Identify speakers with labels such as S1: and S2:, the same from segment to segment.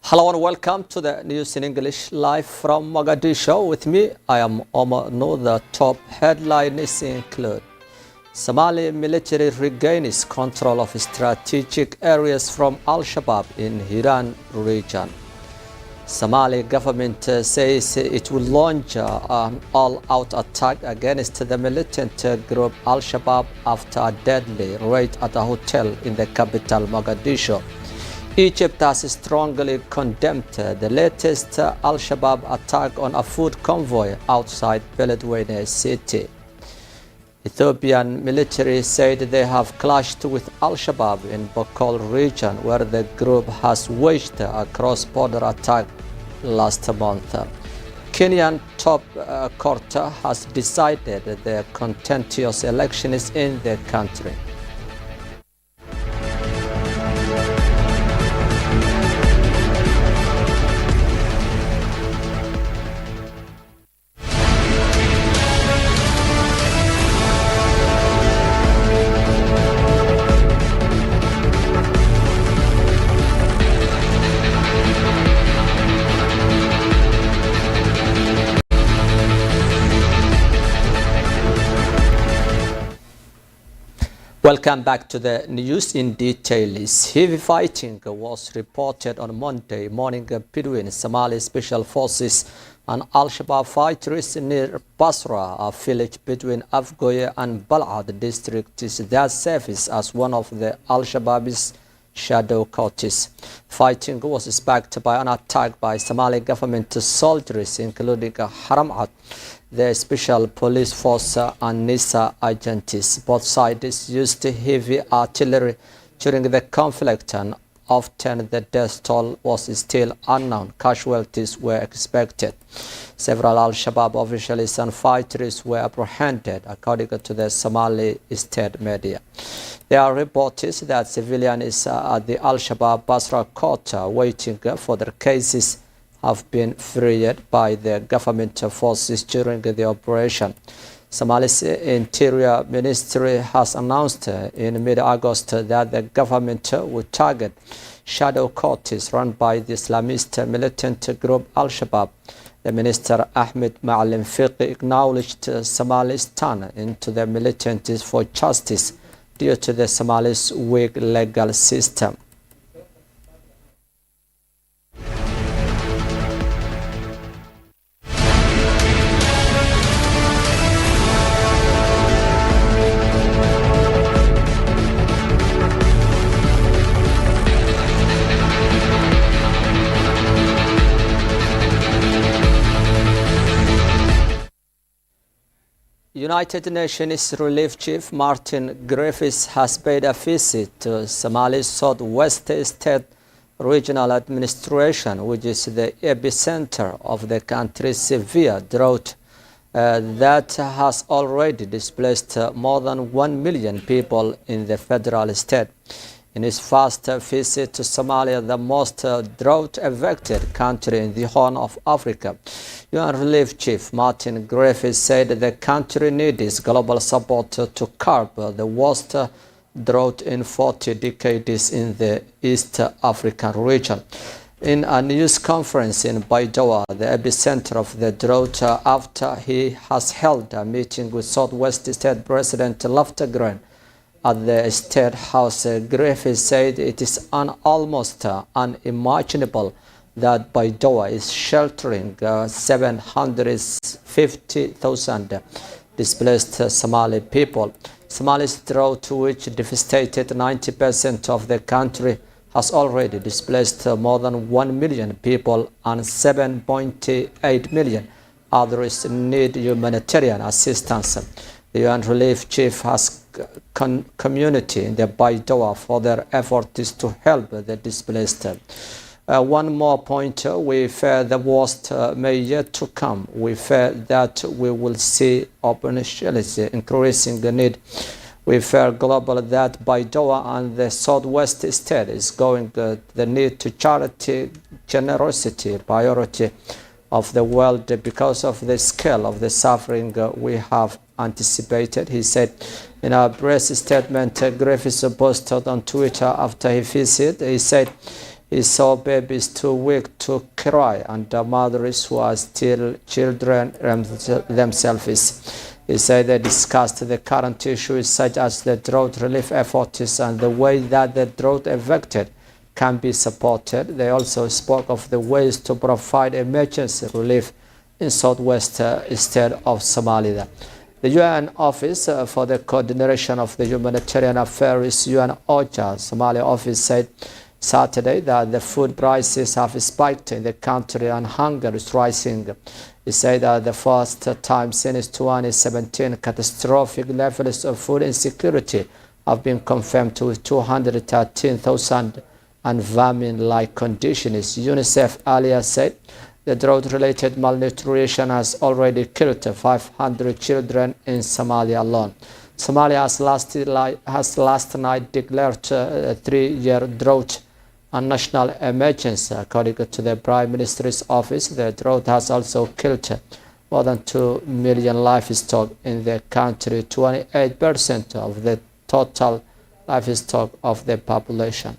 S1: Hello and welcome to the news in English live from Mogadishu. With me, I am Omar. The top headlines include Somali military regains control of strategic areas from Al-Shabaab in Hiran region. Somali government says it will launch an all-out attack against the militant group Al-Shabaab after a deadly raid at a hotel in the capital Mogadishu. Egypt has strongly condemned the latest Al-Shabaab attack on a food convoy outside Beledweyne city. Ethiopian military said they have clashed with Al-Shabaab in Bokol region, where the group has waged a cross-border attack last month. Kenyan top court has decided the contentious elections in the country. Welcome back to the news in detail. Heavy fighting was reported on Monday morning between Somali Special Forces and Al-Shabaab fighters near Basra, a village between Afgoye and Balad districts that serves as one of the Al-Shabaab's shadow courts. Fighting was backed by an attack by Somali government soldiers, including Haramat, the special police force and NISA agents. Both sides used heavy artillery during the conflict, and often the death toll was still unknown. Casualties were expected. Several Al-Shabaab officials and fighters were apprehended, according to the Somali state media. There are reports that civilians at the Al-Shabaab Basra court waiting for their cases have been freed by the government forces during the operation. Somali's Interior Ministry has announced in mid-August that the government would target shadow courts run by the Islamist militant group Al-Shabaab. The minister Ahmed Ma'alim Fiqi acknowledged Somali's turn into the militants for justice due to the Somalis' weak legal system. United Nations Relief Chief Martin Griffiths has paid a visit to Somali's Southwest State Regional Administration, which is the epicenter of the country's severe drought that has already displaced more than 1 million people in the federal state. In his first visit to Somalia, the most drought-affected country in the Horn of Africa, UN Relief Chief Martin Griffiths said the country needs global support to curb the worst drought in 40 decades in the East African region. In a news conference in Baidoa, the epicenter of the drought, after he has held a meeting with Southwest State President Loftegren at the State House, Griffiths said it is almost unimaginable that Baidoa is sheltering 750,000 displaced Somali people. Somali's drought, which devastated 90% of the country, has already displaced more than 1 million people, and 7.8 million others need humanitarian assistance. The UN Relief Chief has community in the Baidoa for their efforts to help the displaced. One more point, we fear the worst may yet to come. We fear that we will see opportunity increasing the need. We fear global that Baidoa and the Southwest state is going the need to charity, generosity, priority of the world because of the scale of the suffering we have anticipated, he said. In a press statement, Griffiths posted on Twitter after he visited, he said He saw babies too weak to cry and the mothers who are still children themselves. He said they discussed the current issues such as the drought relief efforts and the way that the drought affected can be supported. They also spoke of the ways to provide emergency relief in southwest state of Somalia. The UN Office for the Coordination of the Humanitarian Affairs, UN OCHA, Somalia office said Saturday that the food prices have spiked in the country and hunger is rising. He said that the first time since 2017, catastrophic levels of food insecurity have been confirmed to 213,000 and famine-like conditions. UNICEF earlier said the drought-related malnutrition has already killed 500 children in Somalia alone. Somalia has last night declared a 3-year drought and national emergency. According to the Prime Minister's office, the drought has also killed more than 2 million livestock in the country, 28% of the total livestock of the population.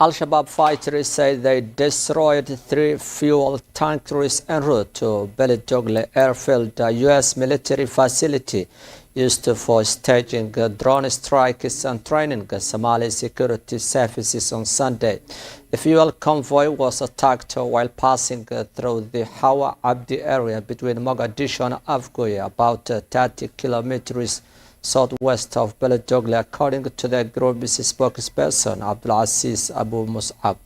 S1: Al-Shabaab fighters say they destroyed 3 fuel tankers en route to Beledogle airfield, a U.S. military facility used for staging drone strikes and training Somali security services on Sunday. The fuel convoy was attacked while passing through the Hawa Abdi area between Mogadishu and Afgoye, about 30 kilometers southwest of Beledogle, according to the group's spokesperson Abdulaziz Abu Mus'ab.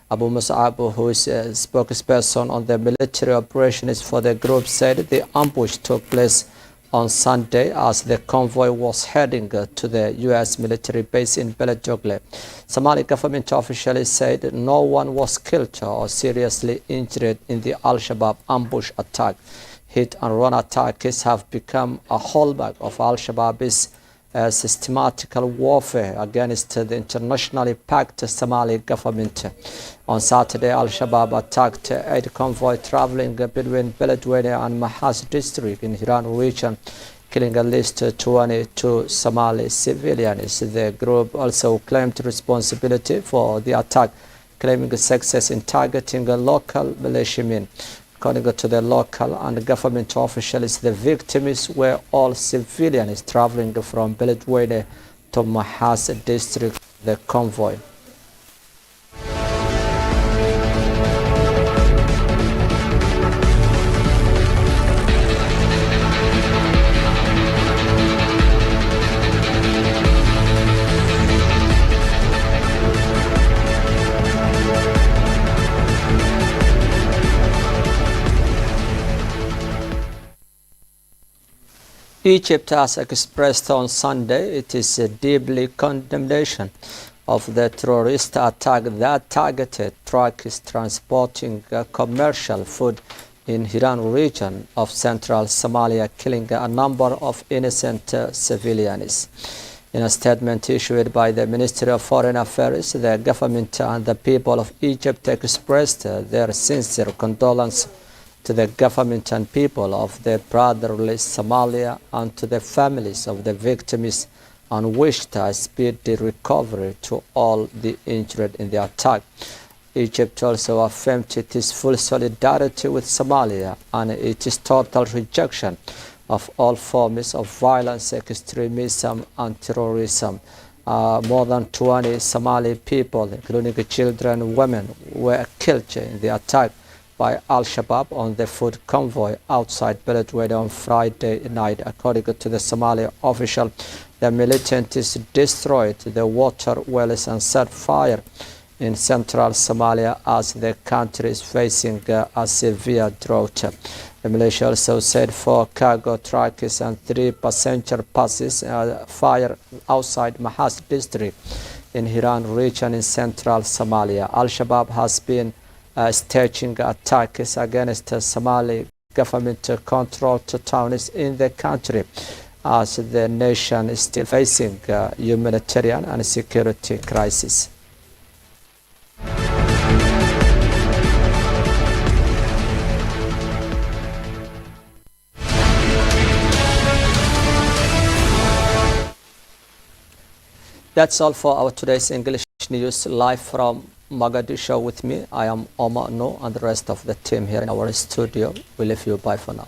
S1: Abu Mus'ab, who is a spokesperson on the military operations for the group, said the ambush took place on Sunday as the convoy was heading to the U.S. military base in Beledogle. Somali government officials said no one was killed or seriously injured in the Al-Shabaab ambush attack. Hit and run attacks have become a hallmark of Al-Shabaab's systematic warfare against the internationally packed Somali government. On Saturday, Al-Shabaab attacked 8 convoys traveling between Beledweyne and Mahas district in Hiran region, killing at least 22 Somali civilians. The group also claimed responsibility for the attack, claiming success in targeting local militiamen. According to the local and government officials, the victims were all civilians traveling from Beledweyne to Mahas district, the convoy. Egypt has expressed on Sunday it is a deeply condemnation of the terrorist attack that targeted trucks transporting commercial food in Hiran region of central Somalia, killing a number of innocent civilians. In a statement issued by the Ministry of Foreign Affairs, the government and the people of Egypt expressed their sincere condolence to the government and people of the brotherly Somalia and to the families of the victims, and wished a speedy recovery to all the injured in the attack. Egypt also affirmed its full solidarity with Somalia and its total rejection of all forms of violence, extremism and terrorism. More than 20 Somali people, including children and women, were killed in the attack by Al-Shabaab on the food convoy outside Beledweyne on Friday night. According to the Somali official, the militants destroyed the water wells and set fire in central Somalia as the country is facing a severe drought. The militia also said 4 cargo trucks and 3 passenger buses fired outside Mahas district in Hiran region in central Somalia. Al-Shabaab has been staging attacks against Somali government-controlled towns in the country as the nation is still facing a humanitarian and security crisis. That's all for our today's English news live from Mogadishu. With me, I am Omar and the rest of the team here in our studio. We leave you bye for now.